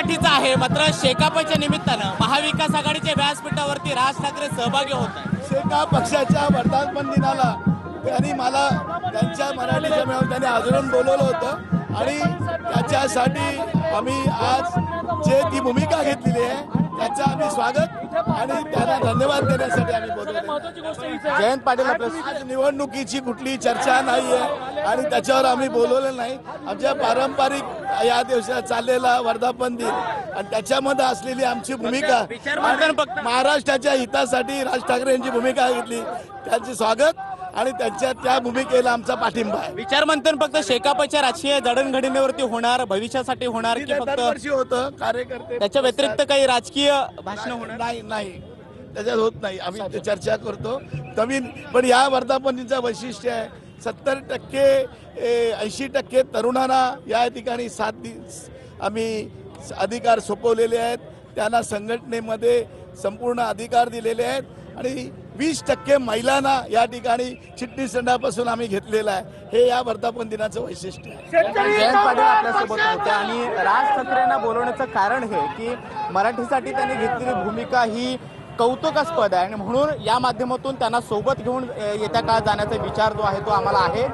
मराठीचा आहे, मात्र शेकापच्या निमित्तानं महाविकास आघाडीच्या व्यासपीठावरती राज ठाकरे सहभागी होत आहेत। शेका पक्षाच्या वर्धापन दिनाला त्यांनी मला त्यांच्या मराठीच्या मेळाव्यात त्यांनी आंदोलन बोलवलं होतं आणि त्याच्यासाठी आम्ही आज जे ती भूमिका घेतलेली आहे त्याचं आम्ही स्वागत आणि त्यांना धन्यवाद देण्यासाठी आम्ही बोलवतो। जयंत पाटील आज निवडणुकीची कुठली चर्चा नाही आहे आणि त्याच्यावर आम्ही बोलवलं नाही। आमच्या पारंपरिक या दिवसात चाललेला वर्धापन दिन आणि त्याच्यामध्ये असलेली आमची भूमिका महाराष्ट्राच्या हितासाठी राज ठाकरे यांची भूमिका घेतली त्यांचे स्वागत आणि त्यांच्या त्या भूमिकेला आमचा पाठिंबा आहे। विचारमंथन फक्त शेकापच्या राजकीय जडणघडणीवरती होणार, भविष्यासाठी होणार की फक्त दरवर्षी होतं कार्यकर्ते त्याच्या व्यतिरिक्त काही राजकीय भाषण होणार? नाही त्याच्यात होत नाही। आम्ही ते चर्चा करतो नवीन, पण या वर्धापनीचं वैशिष्ट्य आहे 70% 80% तरुणांना या ठिकाणी आम्ही अधिकार सोपवलेले आहेत, त्यांना संघटनेमध्ये संपूर्ण अधिकार दिलेले आहेत आणि 20% महिलांना या ठिकाणी चिटणीस संघापासून आम्ही घेतलेला आहे। हे या वर्धापन दिनाचं वैशिष्ट्य आहे। जयंत पाटील आपल्यासोबत होते आणि राज ठाकरेंना बोलवण्याचं कारण हे की मराठीसाठी त्यांनी घेतलेली भूमिका ही कौतुकास्पद आहे आणि म्हणून या माध्यमातून त्यांना सोबत घेऊन येत्या काळात जाण्याचा विचार जो आहे तो आम्हाला आहे।